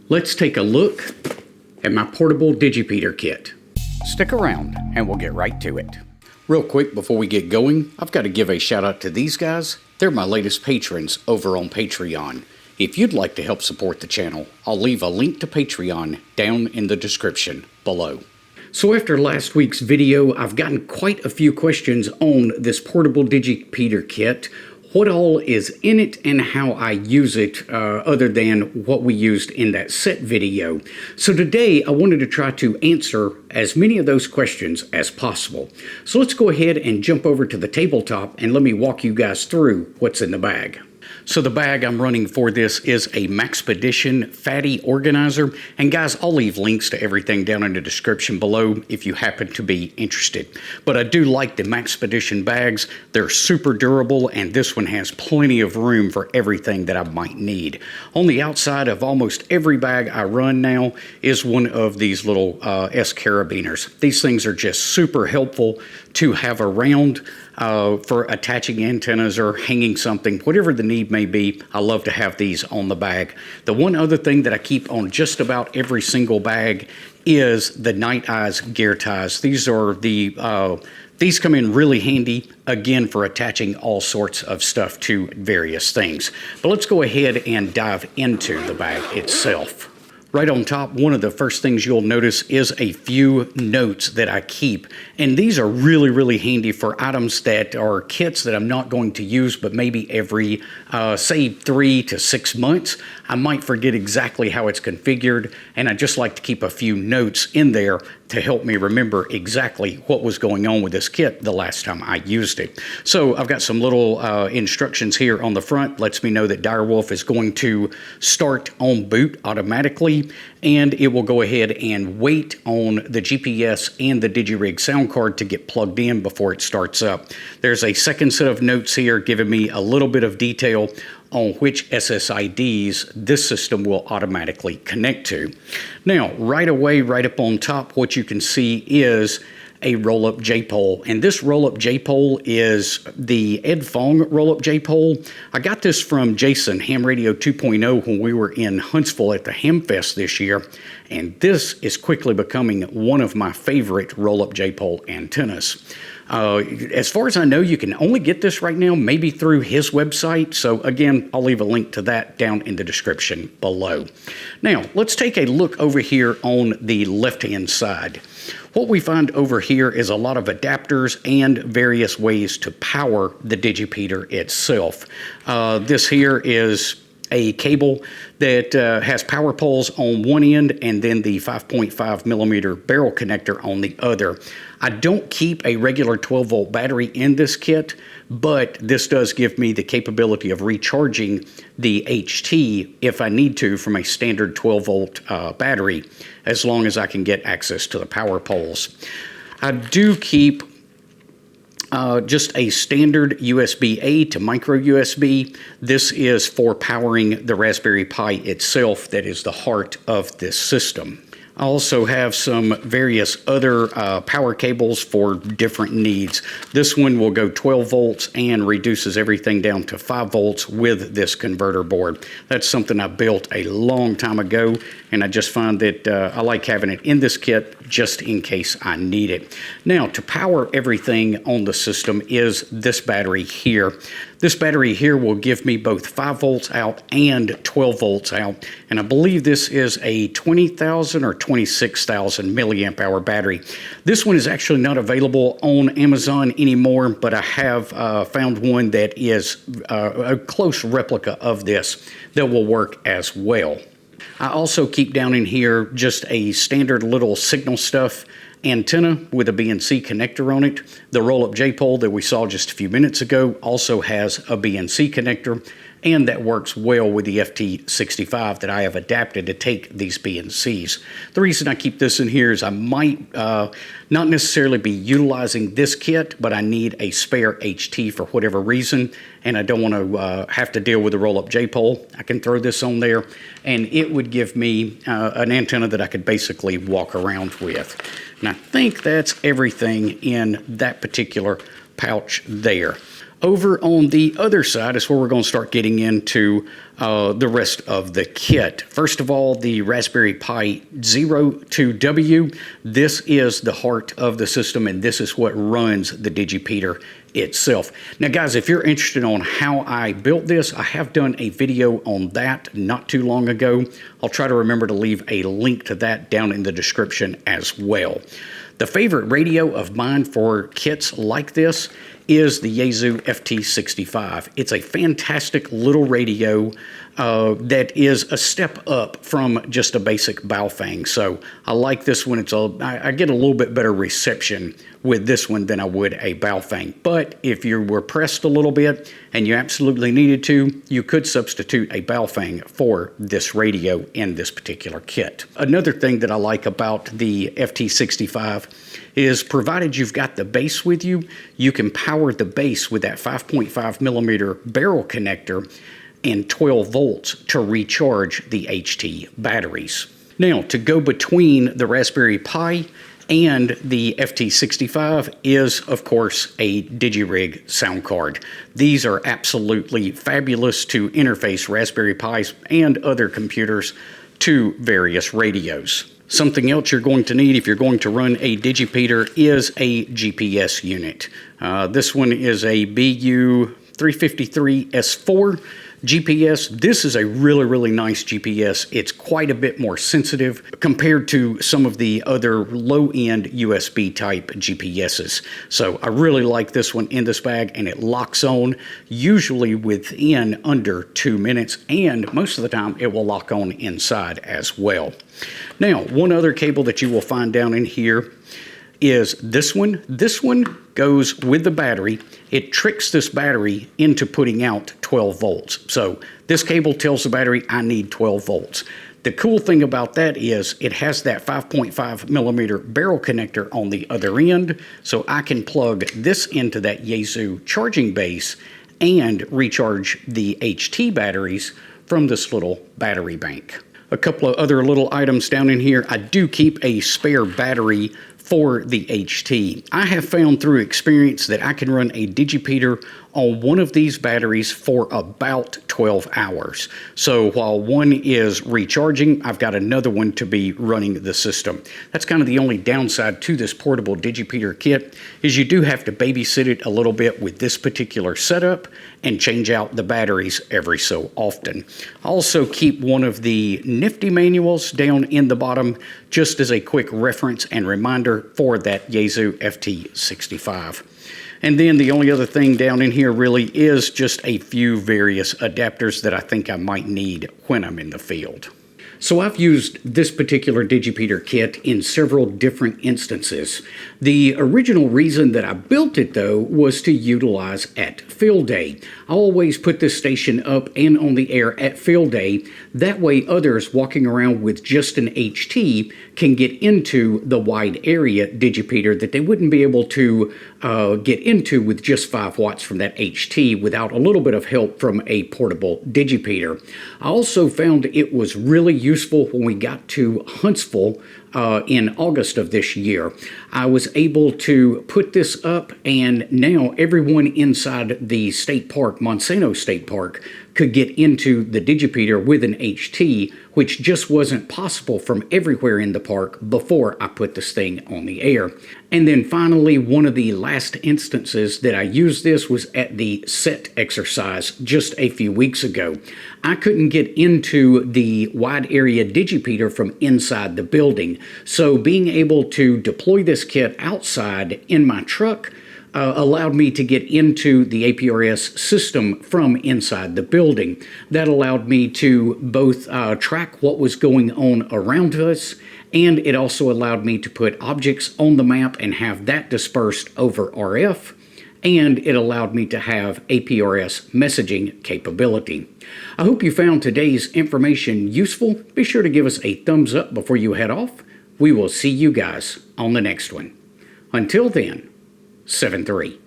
Let's take a look at my portable Digipeater kit. Stick around and we'll get right to it. Real quick before we get going, I've got to give a shout out to these guys. They're my latest patrons over on Patreon. If you'd like to help support the channel, I'll leave a link to Patreon down in the description below. So after last week's video, I've gotten quite a few questions on this portable Digipeater kit. What all is in it and how I use it other than what we used in that set video. So today I wanted to try to answer as many of those questions as possible. So let's go ahead and jump over to the tabletop and let me walk you guys through what's in the bag. So the bag I'm running for this is a Maxpedition Fatty Organizer. And guys, I'll leave links to everything down in the description below if you happen to be interested. But I do like the Maxpedition bags. They're super durable, and this one has plenty of room for everything that I might need. On the outside of almost every bag I run now is one of these little S carabiners. These things are just super helpful to have around for attaching antennas or hanging something, whatever the need may be. I love to have these on the bag. The one other thing that I keep on just about every single bag is the Night Eyes gear ties. These are these come in really handy, again, for attaching all sorts of stuff to various things. But let's go ahead and dive into the bag itself. Right on top, one of the first things you'll notice is a few notes that I keep. And these are really, really handy for items that are kits that I'm not going to use, but maybe every, say, 3 to 6 months. I might forget exactly how it's configured, and I just like to keep a few notes in there to help me remember exactly what was going on with this kit the last time I used it. So I've got some little instructions here on the front. Lets me know that Direwolf is going to start on boot automatically, and it will go ahead and wait on the GPS and the DigiRig sound card to get plugged in before it starts up. There's a second set of notes here giving me a little bit of detail on which SSIDs this system will automatically connect to. Now, right away, right up on top, what you can see is a roll-up J-pole. And this roll-up J-pole is the Ed Fong roll-up J-pole. I got this from Jason, Ham Radio 2.0, when we were in Huntsville at the Hamfest this year. And this is quickly becoming one of my favorite roll-up J-pole antennas. As far as I know, you can only get this right now, maybe through his website. So again, I'll leave a link to that down in the description below. Now, let's take a look over here on the left-hand side. What we find over here is a lot of adapters and various ways to power the Digipeater itself. This here is a cable that has power poles on one end and then the 5.5 millimeter barrel connector on the other. I don't keep a regular 12 volt battery in this kit, but this does give me the capability of recharging the HT if I need to from a standard 12 volt battery, as long as I can get access to the power poles. I do keep just a standard USB-A to micro USB. This is for powering the Raspberry Pi itself, that is the heart of this system. I also have some various other power cables for different needs. This one will go 12 volts and reduces everything down to 5 volts with this converter board. That's something I built a long time ago, and I just find that I like having it in this kit just in case I need it. Now, to power everything on the system is this battery here. This battery here will give me both 5 volts out and 12 volts out, and I believe this is a 20,000 or 26,000 milliamp hour battery. This one is actually not available on Amazon anymore, but I have found one that is a close replica of this that will work as well. I also keep down in here just a standard little signal stuff antenna with a BNC connector on it. The roll-up J-pole that we saw just a few minutes ago also has a BNC connector, and that works well with the FT65 that I have adapted to take these BNCs. The reason I keep this in here is I might not necessarily be utilizing this kit, but I need a spare HT for whatever reason, and I don't want to have to deal with the roll-up J-pole. I can throw this on there, and it would give me an antenna that I could basically walk around with. And I think that's everything in that particular pouch there. Over on the other side is where we're going to start getting into the rest of the kit. First of all, the Raspberry Pi 02W. This is the heart of the system, and this is what runs the Digipeater itself. Now guys, if you're interested on how I built this, I have done a video on that not too long ago. I'll try to remember to leave a link to that down in the description as well. The favorite radio of mine for kits like this is the Yaesu FT65. It's a fantastic little radio that is a step up from just a basic Baofeng. So I like this one. I get a little bit better reception with this one than I would a Baofeng. But if you were pressed a little bit and you absolutely needed to, you could substitute a Baofeng for this radio in this particular kit. Another thing that I like about the FT65 is, provided you've got the base with you, you can power the base with that 5.5 millimeter barrel connector and 12 volts to recharge the HT batteries. Now, to go between the Raspberry Pi and the FT65 is, of course, a DigiRig sound card. These are absolutely fabulous to interface Raspberry Pis and other computers to various radios. Something else you're going to need if you're going to run a Digipeater is a GPS unit. This one is a BU353S4 GPS. This is a really nice GPS. It's quite a bit more sensitive compared to some of the other low-end USB type GPSs. So I really like this one in this bag, and it locks on usually within under 2 minutes, and most of the time it will lock on inside as well. Now, one other cable that you will find down in here is this one. This one goes with the battery. It tricks this battery into putting out 12 volts. So this cable tells the battery, I need 12 volts. The cool thing about that is it has that 5.5 millimeter barrel connector on the other end, so I can plug this into that Yaesu charging base and recharge the HT batteries from this little battery bank. A couple of other little items down in here. I do keep a spare battery for the HT. I have found through experience that I can run a Digipeater on one of these batteries for about 12 hours. So while one is recharging, I've got another one to be running the system. That's kind of the only downside to this portable Digipeater kit, is you do have to babysit it a little bit with this particular setup and change out the batteries every so often. I also keep one of the nifty manuals down in the bottom just as a quick reference and reminder for that Yaesu FT65. And then the only other thing down in here really is just a few various adapters that I think I might need when I'm in the field. So I've used this particular Digipeater kit in several different instances. The original reason that I built it, though, was to utilize at field day. I always put this station up and on the air at field day. That way others walking around with just an HT can get into the wide area Digipeater that they wouldn't be able to get into with just 5 watts from that HT without a little bit of help from a portable Digipeater. I also found it was really useful when we got to Huntsville in August of this year. I was able to put this up, and now everyone inside the state park, Monsanto State Park, could get into the Digipeater with an HT, which just wasn't possible from everywhere in the park before I put this thing on the air. And then finally, one of the last instances that I used this was at the set exercise just a few weeks ago. I couldn't get into the wide area Digipeater from inside the building, so being able to deploy this kit outside in my truck allowed me to get into the APRS system from inside the building. That allowed me to both track what was going on around us, and it also allowed me to put objects on the map and have that dispersed over RF, and it allowed me to have APRS messaging capability. I hope you found today's information useful. Be sure to give us a thumbs up before you head off. We will see you guys on the next one. Until then, 7-3.